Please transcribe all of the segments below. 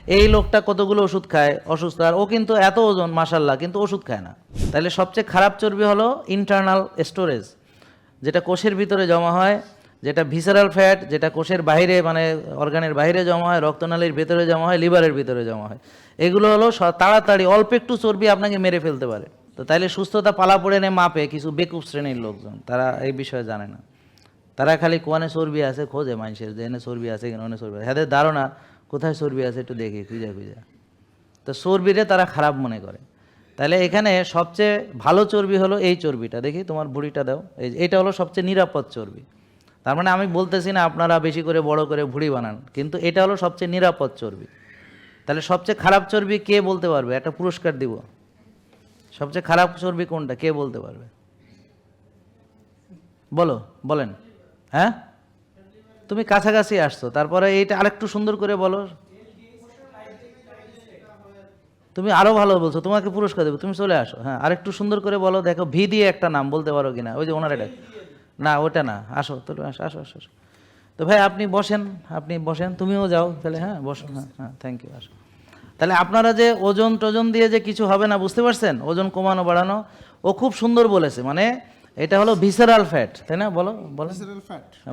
এই লোকটা কতগুলো ওষুধ খায় অসুস্থ, আর ও কিন্তু এত ওজন মাশাল্লাহ, কিন্তু ওষুধ খায় না। তাহলে সবচেয়ে খারাপ চর্বি হলো ইন্টারনাল স্টোরেজ, যেটা কোষের ভিতরে জমা হয়, যেটা ভিসারাল ফ্যাট, যেটা কোষের বাইরে মানে অর্গানের বাইরে জমা হয়, রক্তনালীর ভেতরে জমা হয়, লিভারের ভিতরে জমা হয়। এগুলো হলো তাড়াতাড়ি অল্প একটু চর্বি আপনাকে মেরে ফেলতে পারে। তো তাইলে সুস্থতা পালা পড়ে নে মাপে কিছু বেকুব শ্রেণীর লোকজন, তারা এই বিষয়ে জানে না। তারা খালি কোয়ানে চর্বি আছে খোঁজে মানুষের, যে এনে চর্বি আছে কেন, ওনে চর্বি আছে, এদের ধারণা কোথায় চর্বি আছে একটু দেখি খুঁজা খুঁজা, তো চর্বিরে তারা খারাপ মনে করে। তাহলে এখানে সবচেয়ে ভালো চর্বি হলো এই চর্বিটা, দেখি তোমার ভুঁড়িটা দাও, এইটা হলো সবচেয়ে নিরাপদ চর্বি। তার মানে আমি বলতেছি না আপনারা বেশি করে বড় করে ভুঁড়ি বানান, কিন্তু এটা হলো সবচেয়ে নিরাপদ চর্বি। তাহলে সবচেয়ে খারাপ চর্বি কে বলতে পারবে? একটা পুরস্কার দিব। সবচেয়ে খারাপ চর্বি কোনটা কে বলতে পারবে? বলো, বলেন। হ্যাঁ, তুমি কাছাকাছি আসছো, তারপরে এইটা আরেকটু সুন্দর করে বলো। তুমি আরো ভালো বলছো, তোমাকে পুরস্কার দেবো, তুমি চলে আসো। হ্যাঁ, আরেকটু সুন্দর করে বলো, দেখো ভি দিয়ে একটা নাম বলতে পারো কিনা, ওই যে ওনার এটা না, ওটা না, আসো তো, আসো আসো আসো আসো। তো ভাই আপনি বসেন, আপনি বসেন, তুমিও যাও তাহলে। হ্যাঁ বসো, হ্যাঁ হ্যাঁ, থ্যাংক ইউ, আসো। তাহলে আপনারা যে ওজন টোজন দিয়ে যে কিছু হবে না, বুঝতে পারছেন? ওজন কমানো বাড়ানো, ও খুব সুন্দর বলেছে, মানে এটা হলো ভিসারাল ফ্যাট, তাই না? বলো বলো,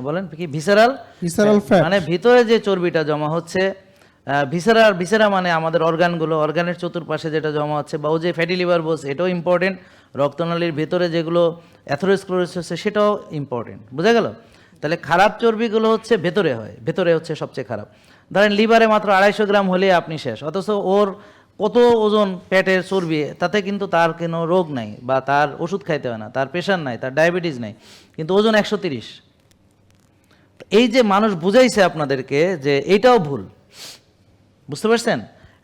বলেন কি ভিসারাল? ভিসারাল ফ্যাট মানে ভিতরে যে চর্বিটা জমা হচ্ছে, ভিসেরা মানে আমাদের অর্গানগুলো, অর্গানের চতুর্পাশে যেটা জমা হচ্ছে, বা ও যে ফ্যাটি লিভার বলছে এটাও ইম্পর্টেন্ট, রক্তনালীর ভেতরে যেগুলো অ্যাথেরোস্ক্লেরোসিস হচ্ছে সেটাও ইম্পর্টেন্ট, বোঝা গেল? তাহলে খারাপ চর্বিগুলো হচ্ছে ভেতরে হয়, ভেতরে হচ্ছে সবচেয়ে খারাপ। ধরেন লিভারে মাত্র 250 গ্রাম হলে আপনি শেষ, অথচ ওর কত ওজন পেটের চর্বি, তাতে কিন্তু তার কোনো রোগ নাই, বা তার ওষুধ খাইতে হয় না, তার প্রেশার নাই, তার ডায়াবেটিস নাই, কিন্তু ওজন 130। এই যে মানুষ বুঝাইছে আপনাদেরকে যে এইটাও ভুল, বুঝতে পারছেন?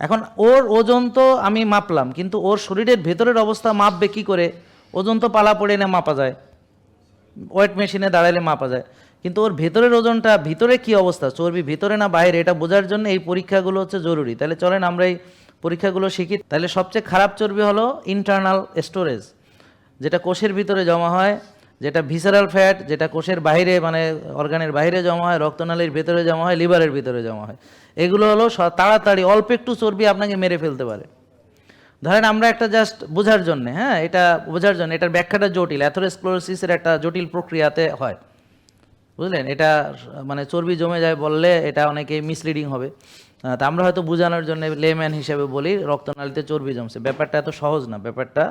এখন ওর ওজন তো আমি মাপলাম, কিন্তু ওর শরীরের ভেতরের অবস্থা মাপবে কি করে? ওজন তো পালা পড়ে না মাপা যায়, ওয়েট মেশিনে দাঁড়ালে মাপা যায়, কিন্তু ওর ভেতরের ওজনটা, ভিতরে কি অবস্থা, চর্বি ভিতরে না বাইরে, এটা বোঝার জন্য এই পরীক্ষাগুলো হচ্ছে জরুরি। তাহলে চলেন আমরা এই পরীক্ষাগুলো শিখি। তাহলে সবচেয়ে খারাপ চর্বি হলো ইন্টারনাল স্টোরেজ, যেটা কোষের ভিতরে জমা হয়, যেটা ভিসারাল ফ্যাট, যেটা কোষের বাইরে মানে অর্গানের বাইরে জমা হয়, রক্তনালীর ভেতরে জমা হয়, লিভারের ভিতরে জমা হয়। এগুলো হলো তাড়াতাড়ি অল্প একটু চর্বি আপনাকে মেরে ফেলতে পারে। ধরেন আমরা একটা জাস্ট বোঝার জন্য, হ্যাঁ এটা বোঝার জন্য, এটার ব্যাখ্যাটা জটিল, অ্যাথেরোস্ক্লেরোসিসের একটা জটিল প্রক্রিয়াতে হয়, বুঝলেন? এটা মানে চর্বি জমে যায় বললে এটা অনেকে মিসলিডিং হবে। তা আমরা হয়তো বোঝানোর জন্য লেম্যান হিসেবে বলি রক্তনালীতে চর্বি জমছে, ব্যাপারটা এত সহজ না, ব্যাপারটা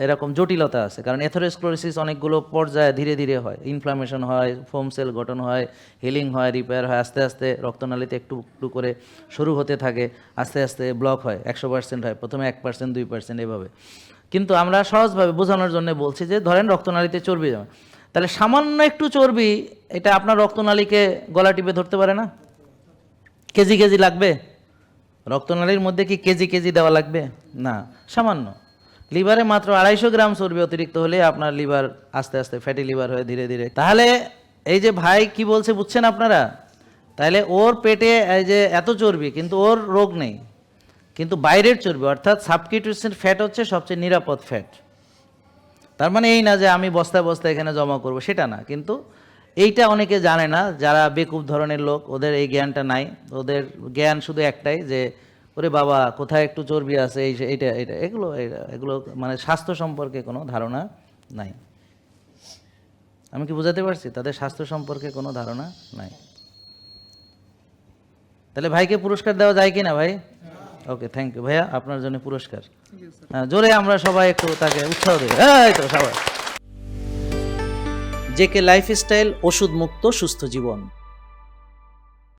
এরকম জটিলতা আছে। কারণ অ্যাথেরোস্ক্লেরোসিস অনেকগুলো পর্যায়ে ধীরে ধীরে হয়, ইনফ্লামেশন হয়, ফোম সেল গঠন হয়, হিলিং হয়, রিপেয়ার হয়, আস্তে আস্তে রক্তনালীতে একটু একটু করে শুরু হতে থাকে, আস্তে আস্তে ব্লক হয়, 100% হয়, প্রথমে 1% 2% এভাবে। কিন্তু আমরা সহজভাবে বোঝানোর জন্য বলছি যে ধরেন রক্তনালীতে চর্বি জমে, তাহলে সামান্য একটু চর্বি এটা আপনার রক্তনালীকে গলা টিপে ধরতে পারে না? কেজি কেজি লাগবে? রক্তনালীর মধ্যে কি কেজি কেজি দেওয়া লাগবে? না, সামান্য। লিভারে মাত্র 250 গ্রাম চর্বি অতিরিক্ত হলে আপনার লিভার আস্তে আস্তে ফ্যাটি লিভার হয়ে ধীরে ধীরে। তাহলে এই যে ভাই কি বলছে বুঝছেন আপনারা? তাহলে ওর পেটে এই যে এত চর্বি, কিন্তু ওর রোগ নেই, কিন্তু বাইরের চর্বি অর্থাৎ সাবকিউটেনিয়াস ফ্যাট হচ্ছে সবচেয়ে নিরাপদ ফ্যাট। তার মানে এই না যে আমি বস্তায় বস্তায় এখানে জমা করব, সেটা না। কিন্তু এইটা অনেকে জানে না, যারা বেকুব ধরনের লোক, ওদের এই জ্ঞানটা নাই। ওদের জ্ঞান শুধু একটাই যে ওরে বাবা কোথায় একটু চর্বি আছে, এইটা এইটা এগুলো এগুলো মানে স্বাস্থ্য সম্পর্কে কোনো ধারণা নাই। আমি কি বোঝাতে পারছি? তাদের স্বাস্থ্য সম্পর্কে কোনো ধারণা নাই। তাহলে ভাইকে পুরস্কার দেওয়া যায় কি না ভাই? ওকে, থ্যাংক ইউ ভাইয়া, আপনার জন্য পুরস্কার। হ্যাঁ, জোরে আমরা সবাই একটু তাকে উৎসাহ দিই। এই তো সবাই। জেকে লাইফস্টাইল, ওষুধ মুক্ত সুস্থ জীবন।